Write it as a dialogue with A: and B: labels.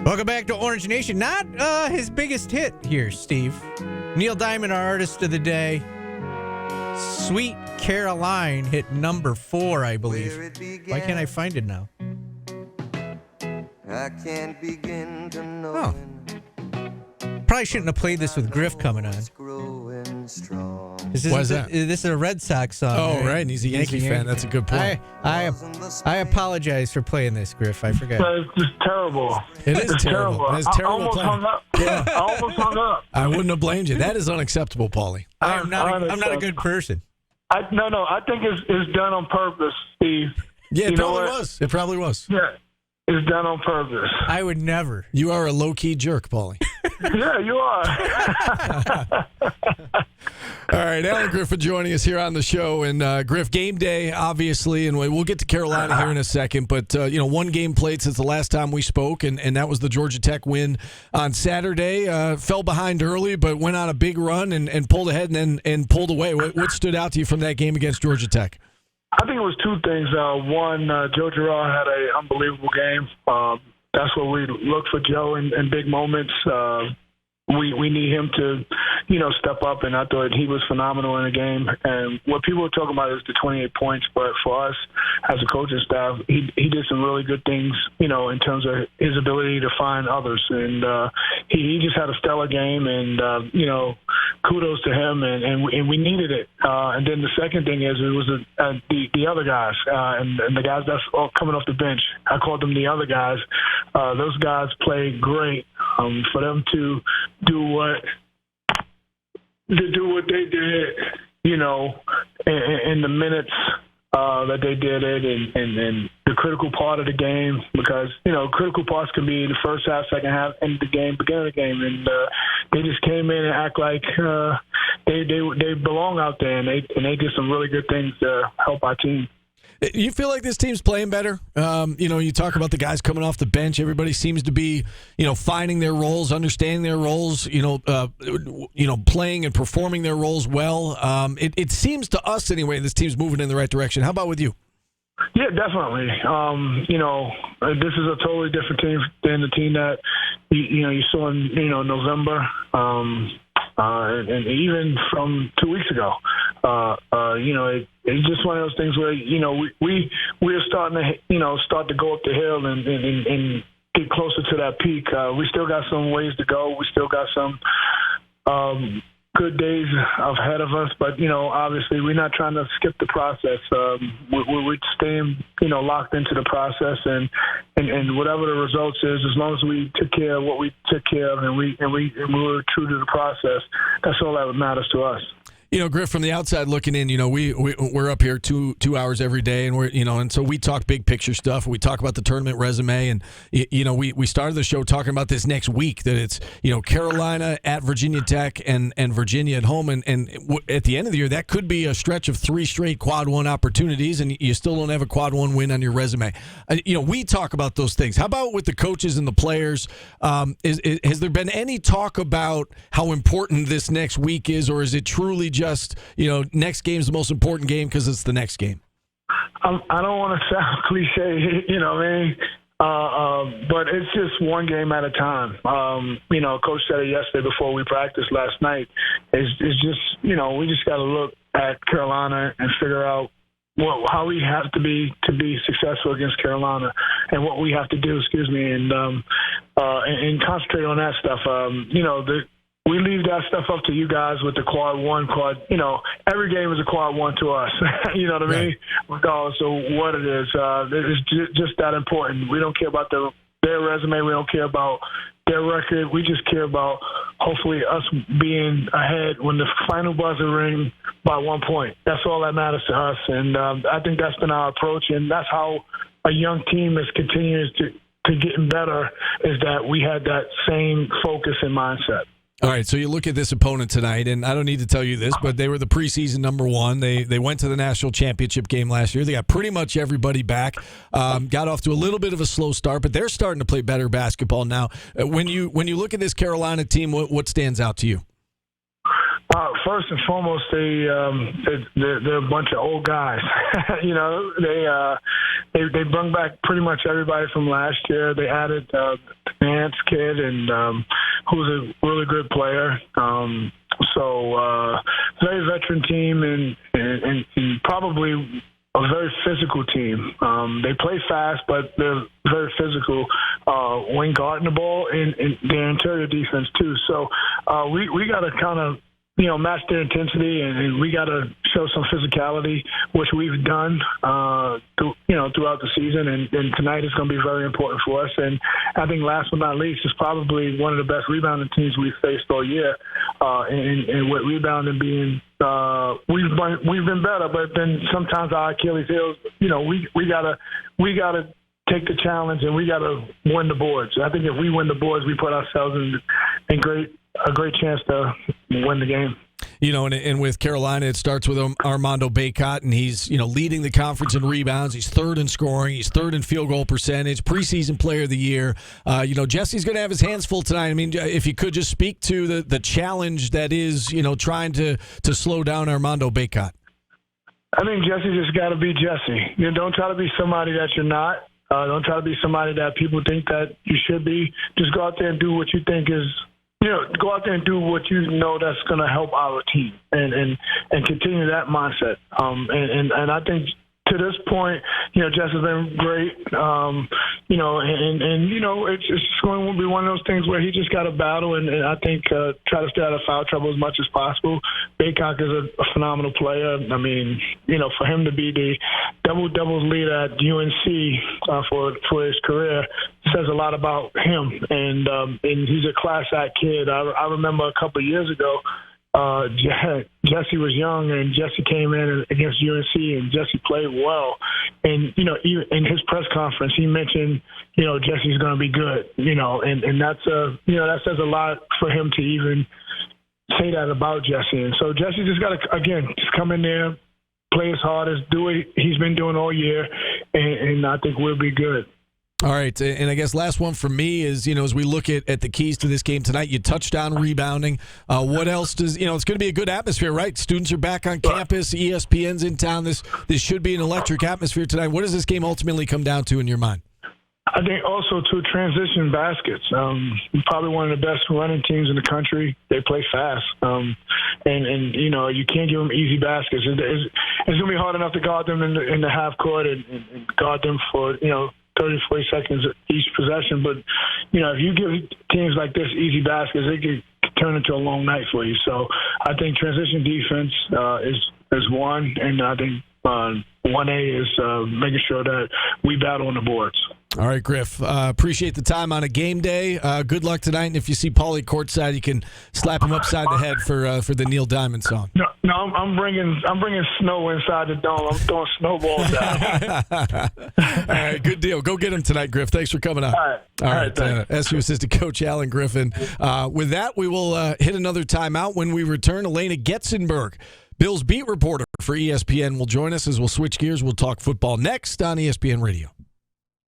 A: Welcome back to Orange Nation. Not his biggest hit here, Steve. Neil Diamond, our artist of the day. Sweet Caroline hit number 4, I believe. Why can't I find it now?
B: I can't begin to know.
A: Oh. Probably shouldn't have played this with Griff coming on. This is a Red Sox song.
C: Oh, right. And he's a Yankee fan. That's a good point.
A: I apologize for playing this, Griff. I forgot.
D: It's just terrible.
C: It is terrible. It's terrible.
D: I almost hung up. Yeah, I almost hung up.
C: I wouldn't have blamed you. That is unacceptable, Paulie.
A: I'm not a good person.
D: No. I think it's done on purpose, Steve.
C: Yeah, it probably was. It probably was.
D: Yeah, it's done on purpose.
A: I would never.
C: You are a low-key jerk, Paulie.
D: Yeah, you are.
C: All right, Alan Griffin joining us here on the show. And Griff, game day, obviously, and we'll get to Carolina here in a second. But, one game played since the last time we spoke, and that was the Georgia Tech win on Saturday. Fell behind early, but went on a big run and pulled ahead and pulled away. What stood out to you from that game against Georgia Tech?
D: I think it was two things. One, Joe Girard had an unbelievable game. That's what we look for Joe in big moments. We need him to, step up, and I thought he was phenomenal in the game. And what people are talking about is the 28 points, but for us as a coaching staff, he did some really good things, in terms of his ability to find others. And he just had a stellar game, and kudos to him, and we needed it. And then the second thing is it was the other guys and the guys that's all coming off the bench. I called them the other guys. Those guys played great. For them to do what they did, in the minutes that they did it, and the critical part of the game, because critical parts can be the first half, second half, end of the game, beginning of the game, and they just came in and act like they belong out there, and they did some really good things to help our team.
C: You feel like this team's playing better? You talk about the guys coming off the bench. Everybody seems to be, finding their roles, understanding their roles, playing and performing their roles well. It seems to us anyway, this team's moving in the right direction. How about with you?
D: Yeah, definitely. This is a totally different team than the team that you saw in November. And even from 2 weeks ago, it's just one of those things where we are starting to start to go up the hill and get closer to that peak. We still got some ways to go. We still got some good days ahead of us, but obviously we're not trying to skip the process. We're staying locked into the process, and whatever the results is, as long as we took care of what we took care of and we were true to the process, that's all that matters to us.
C: Griff, from the outside looking in, we're up here two hours every day, and and so we talk big picture stuff. We talk about the tournament resume, and we started the show talking about this next week, that it's Carolina at Virginia Tech and Virginia at home, and at the end of the year that could be a stretch of 3 straight quad 1 opportunities, and you still don't have a quad 1 win on your resume. We talk about those things. How about with the coaches and the players? Has there been any talk about how important this next week is, or is it truly just next game's the most important game because it's the next game?
D: I don't want to sound cliche, but it's just one game at a time. Coach said it yesterday before we practiced last night. It's just we just got to look at Carolina and figure out how we have to be successful against Carolina, and what we have to do. And concentrate on that stuff. We leave that stuff up to you guys with the quad 1. Every game is a quad 1 to us. You know what I mean? Regardless of what it is. It's just that important. We don't care about their resume. We don't care about their record. We just care about hopefully us being ahead when the final buzzer rings by 1 point. That's all that matters to us. And I think that's been our approach, and that's how a young team is continuing to getting better, is that we had that same focus and mindset.
C: All right, so you look at this opponent tonight, and I don't need to tell you this, but they were the preseason number 1. They went to the national championship game last year. They got pretty much everybody back. Got off to a little bit of a slow start, but they're starting to play better basketball now. When you look at this Carolina team, what stands out to you?
D: First and foremost, they're a bunch of old guys. You know, they brought back pretty much everybody from last year. They added the Nance kid, and who's a really good player. Very veteran team, and probably a very physical team. They play fast, but they're very physical when guarding the ball, and their interior defense too. So we got to kind of match their intensity, and we got to show some physicality, which we've done, throughout the season. And tonight is going to be very important for us. And I think last but not least, is probably one of the best rebounding teams we've faced all year. And with rebounding being, we've been better, but then sometimes our Achilles heels. We gotta take the challenge, and we gotta win the boards. I think if we win the boards, we put ourselves in a great chance to win the game.
C: And with Carolina, it starts with Armando Bacot, and he's, leading the conference in rebounds. He's third in scoring. He's third in field goal percentage, preseason player of the year. Jesse's going to have his hands full tonight. I mean, if you could just speak to the challenge that is, trying to slow down Armando Bacot.
D: I think Jesse just got to be Jesse. Don't try to be somebody that you're not. Don't try to be somebody that people think that you should be. Just go out there and do what you think is, go out there and do what you know that's going to help our team, and continue that mindset. And I think to this point, Jess has been great. It's just going to be one of those things where he just got to battle, and I think try to stay out of foul trouble as much as possible. Baycock is a phenomenal player. I mean, for him to be the double-doubles leader at UNC for his career says a lot about him. And he's a class act kid. I remember a couple of years ago, Jesse was young, and Jesse came in against UNC, and Jesse played well. And even in his press conference, he mentioned, Jesse's going to be good. And that's that says a lot for him to even say that about Jesse. And so Jesse just got to just come in there, play as hard as do what he's been doing all year, and I think we'll be good.
C: All right, and I guess last one for me is, as we look at the keys to this game tonight, you touched on rebounding. What else does, it's going to be a good atmosphere, right? Students are back on campus, ESPN's in town. This should be an electric atmosphere tonight. What does this game ultimately come down to in your mind?
D: I think also to transition baskets. Probably one of the best running teams in the country. They play fast, and you can't give them easy baskets. It's going to be hard enough to guard them in the half court and guard them for 30, 40 seconds each possession. But if you give teams like this easy baskets, it could turn into a long night for you. So I think transition defense is one, and I think 1A is making sure that we battle on the boards.
C: All right, Griff. Appreciate the time on a game day. Good luck tonight. And if you see Paulie courtside, you can slap him upside the head for the Neil Diamond song.
D: No, I'm bringing snow inside the dome. I'm throwing snowballs out.
C: All right, good deal. Go get him tonight, Griff. Thanks for coming on.
D: All right.
C: SU assistant coach Alan Griffin. With that, we will hit another timeout. When we return, Elena Getzenberg, Bills beat reporter for ESPN, will join us as we'll switch gears. We'll talk football next on ESPN Radio.